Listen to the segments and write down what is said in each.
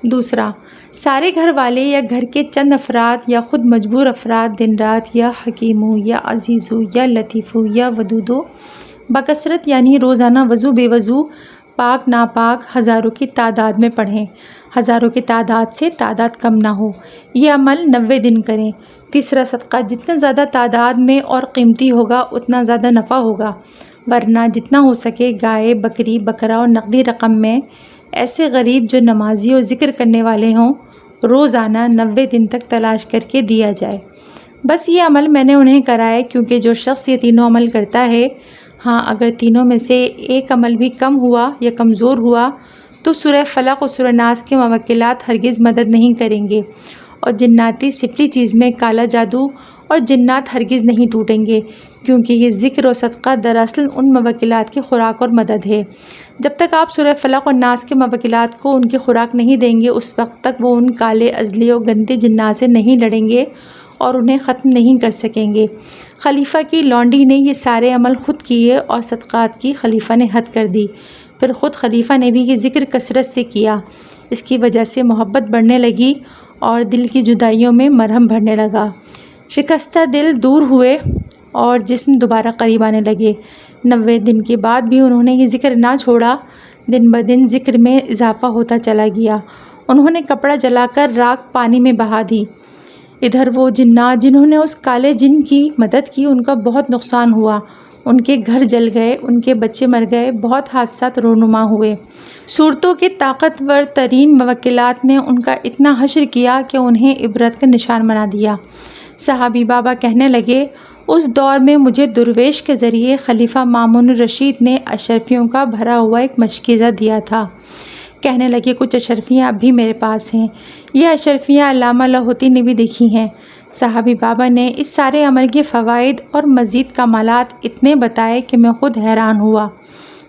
دوسرا، سارے گھر والے یا گھر کے چند افراد یا خود مجبور افراد دن رات یا حکیم ہو یا عزیز ہو یا لطیف ہو یا ودود ہو بکثرت یعنی روزانہ وضو بے وضو پاک ناپاک ہزاروں کی تعداد میں پڑھیں، ہزاروں کی تعداد سے تعداد کم نہ ہو۔ یہ عمل 90 دن کریں۔ تیسرا، صدقہ جتنا زیادہ تعداد میں اور قیمتی ہوگا اتنا زیادہ نفع ہوگا، ورنہ جتنا ہو سکے گائے، بکری، بکرا اور نقدی رقم میں ایسے غریب جو نمازی اور ذکر کرنے والے ہوں روزانہ 90 دن تک تلاش کر کے دیا جائے۔ بس یہ عمل میں نے انہیں کرائے کیونکہ جو شخص یہ تینوں عمل کرتا ہے، ہاں اگر تینوں میں سے ایک عمل بھی کم ہوا یا کمزور ہوا تو سورہ فلق اور سورہ ناس کے موکلات ہرگز مدد نہیں کریں گے، اور جناتی سفلی چیز میں کالا جادو اور جنات ہرگز نہیں ٹوٹیں گے، کیونکہ یہ ذکر و صدقہ دراصل ان موکلات کی خوراک اور مدد ہے۔ جب تک آپ سورہ فلق اور ناس کے موکلات کو ان کی خوراک نہیں دیں گے اس وقت تک وہ ان کالے ازلی اور گندے جنات سے نہیں لڑیں گے اور انہیں ختم نہیں کر سکیں گے۔ خلیفہ کی لونڈی نے یہ سارے عمل خود کیے اور صدقات کی خلیفہ نے حد کر دی، پھر خود خلیفہ نے بھی یہ ذکر کثرت سے کیا۔ اس کی وجہ سے محبت بڑھنے لگی اور دل کی جدائیوں میں مرہم بھرنے لگا، شکستہ دل دور ہوئے اور جسم دوبارہ قریب آنے لگے۔ 90 دن کے بعد بھی انہوں نے یہ ذکر نہ چھوڑا، دن بدن ذکر میں اضافہ ہوتا چلا گیا۔ انہوں نے کپڑا جلا کر راکھ پانی میں بہا دی۔ ادھر وہ جنات جنہوں نے اس کالے جن کی مدد کی ان کا بہت نقصان ہوا، ان کے گھر جل گئے، ان کے بچے مر گئے، بہت حادثات رونما ہوئے۔ صورتوں کے طاقتور ترین موکلات نے ان کا اتنا حشر کیا کہ انہیں عبرت کا نشان بنا دیا۔ صحابی بابا کہنے لگے، اس دور میں مجھے درویش کے ذریعے خلیفہ مامون الرشید نے اشرفیوں کا بھرا ہوا ایک مشکیزہ دیا تھا۔ کہنے لگے کچھ اشرفیاں اب بھی میرے پاس ہیں، یہ اشرفیاں علامہ لاہوتی نے بھی دیکھی ہیں۔ صحابی بابا نے اس سارے عمل کے فوائد اور مزید کمالات اتنے بتائے کہ میں خود حیران ہوا۔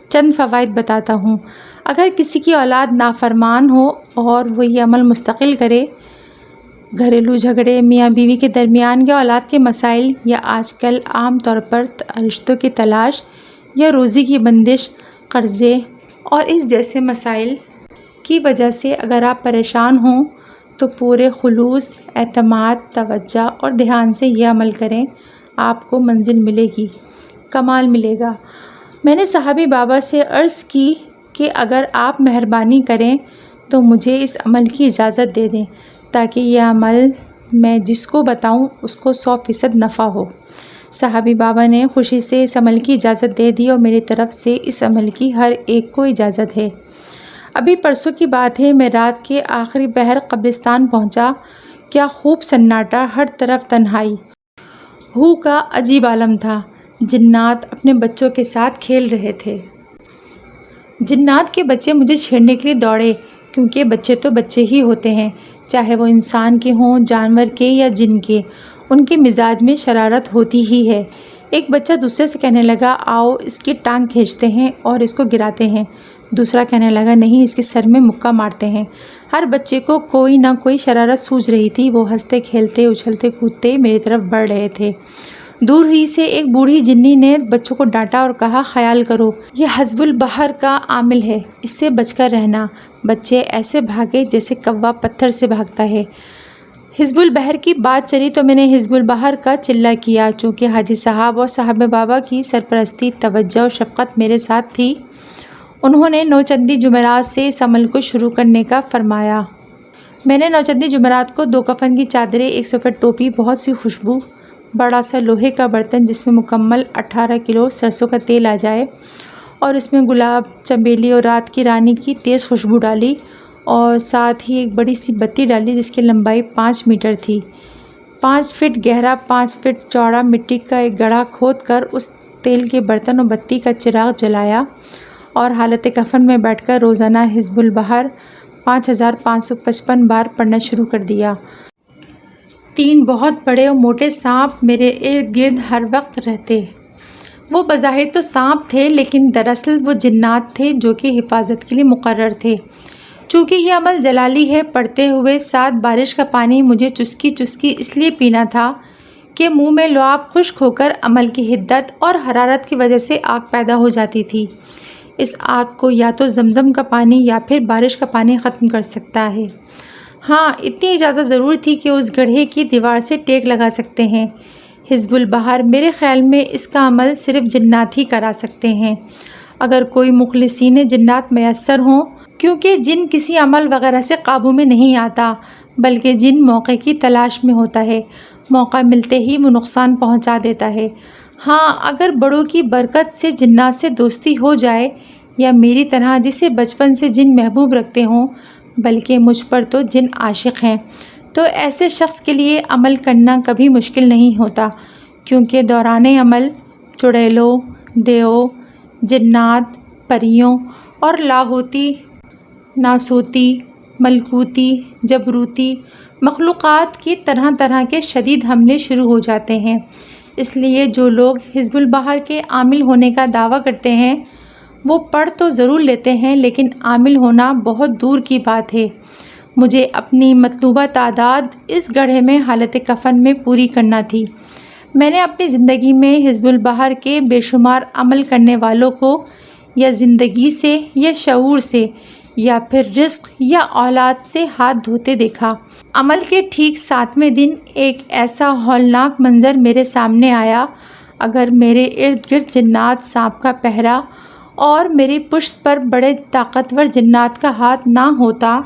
چند فوائد بتاتا ہوں۔ اگر کسی کی اولاد نافرمان ہو اور وہ یہ عمل مستقل کرے، گھریلو جھگڑے، میاں بیوی کے درمیان یا اولاد کے مسائل، یا آج کل عام طور پر رشتوں کی تلاش یا روزی کی بندش، قرضے اور اس جیسے مسائل کی وجہ سے اگر آپ پریشان ہوں تو پورے خلوص، اعتماد، توجہ اور دھیان سے یہ عمل کریں، آپ کو منزل ملے گی، کمال ملے گا۔ میں نے صحابی بابا سے عرض کی کہ اگر آپ مہربانی کریں تو مجھے اس عمل کی اجازت دے دیں تاکہ یہ عمل میں جس کو بتاؤں اس کو 100% نفع ہو۔ صحابی بابا نے خوشی سے اس عمل کی اجازت دے دی اور میری طرف سے اس عمل کی ہر ایک کو اجازت ہے۔ ابھی پرسوں کی بات ہے، میں رات کے آخری پہر قبرستان پہنچا۔ کیا خوب سناٹا، ہر طرف تنہائی، ہو کا عجیب عالم تھا۔ جنات اپنے بچوں کے ساتھ کھیل رہے تھے۔ جنات کے بچے مجھے چھیڑنے کے لیے دوڑے، کیونکہ بچے تو بچے ہی ہوتے ہیں، چاہے وہ انسان کے ہوں، جانور کے یا جن کے، ان کے مزاج میں شرارت ہوتی ہی ہے۔ ایک بچہ دوسرے سے کہنے لگا، آؤ اس کی ٹانگ کھینچتے ہیں اور اس کو گراتے ہیں۔ دوسرا کہنے لگا، نہیں، اس کے سر میں مکہ مارتے ہیں۔ ہر بچے کو کوئی نہ کوئی شرارت سوجھ رہی تھی، وہ ہنستے کھیلتے اچھلتے کودتے میری طرف بڑھ رہے تھے۔ دور ہی سے ایک بوڑھی جنی نے بچوں کو ڈانٹا اور کہا، خیال کرو، یہ حزب البحر کا عامل ہے، اس سے بچ کر رہنا۔ بچے ایسے بھاگے جیسے کوا پتھر سے بھاگتا ہے۔ حزب البحر کی بات چلی تو میں نے حزب البحر کا چلہ کیا۔ چونکہ حاجی صاحب اور صاحب بابا کی سرپرستی، توجہ اور شفقت میرے ساتھ تھی، انہوں نے نوچندی جمعرات سے اس عمل کو شروع کرنے کا فرمایا۔ میں نے نوچندی جمعرات کو 2 کفن کی چادریں، 1 سفید ٹوپی، بہت سی خوشبو، بڑا سا لوہے کا برتن جس میں مکمل 18 کلو سرسوں کا تیل آ جائے اور اس میں گلاب، چنبیلی اور رات کی رانی کی تیز خوشبو ڈالی، اور ساتھ ہی ایک بڑی سی بتی ڈالی جس کی لمبائی 5 میٹر تھی۔ 5 فٹ گہرا، 5 فٹ چوڑا مٹی کا ایک گڑھا کھود کر اس تیل کے برتن اور بتی کا چراغ جلایا اور حالت کفن میں بیٹھ کر روزانہ حزب البحر 5555 بار پڑھنا شروع کر دیا۔ 3 بہت بڑے اور موٹے سانپ میرے ارد گرد ہر وقت رہتے۔ وہ بظاہر تو سانپ تھے لیکن دراصل وہ جنات تھے جو کہ حفاظت کے لیے مقرر تھے۔ چونکہ یہ عمل جلالی ہے، پڑھتے ہوئے ساتھ بارش کا پانی مجھے چسکی چسکی اس لیے پینا تھا کہ منہ میں لعاب خشک ہو کر عمل کی حدت اور حرارت کی وجہ سے آگ پیدا ہو جاتی تھی۔ اس آگ کو یا تو زمزم کا پانی یا پھر بارش کا پانی ختم کر سکتا ہے۔ ہاں، اتنی اجازت ضرور تھی کہ اس گڑھے کی دیوار سے ٹیک لگا سکتے ہیں۔ حزب البحر میرے خیال میں اس کا عمل صرف جنات ہی کرا سکتے ہیں، اگر کوئی مخلصین جنات میسر ہوں، کیونکہ جن کسی عمل وغیرہ سے قابو میں نہیں آتا، بلکہ جن موقع کی تلاش میں ہوتا ہے، موقع ملتے ہی وہ نقصان پہنچا دیتا ہے۔ ہاں، اگر بڑوں کی برکت سے جنات سے دوستی ہو جائے، یا میری طرح جسے بچپن سے جن محبوب رکھتے ہوں، بلکہ مجھ پر تو جن عاشق ہیں، تو ایسے شخص کے لیے عمل کرنا کبھی مشکل نہیں ہوتا، کیونکہ دوران عمل چڑیلوں، دیو، جنات، پریوں اور لاہوتی، ناسوتی، ملکوتی، جبروتی مخلوقات کی طرح طرح کے شدید حملے شروع ہو جاتے ہیں۔ اس لیے جو لوگ حزب البحر کے عامل ہونے کا دعویٰ کرتے ہیں، وہ پڑھ تو ضرور لیتے ہیں، لیکن عامل ہونا بہت دور کی بات ہے۔ مجھے اپنی مطلوبہ تعداد اس گڑھے میں حالت کفن میں پوری کرنا تھی۔ میں نے اپنی زندگی میں حزب البحر کے بے شمار عمل کرنے والوں کو یا زندگی سے یا شعور سے یا پھر رزق یا اولاد سے ہاتھ دھوتے دیکھا۔ عمل کے ٹھیک 7ویں دن ایک ایسا ہولناک منظر میرے سامنے آیا، اگر میرے ارد گرد جنات سانپ کا پہرا اور میری پشت پر بڑے طاقتور جنات کا ہاتھ نہ ہوتا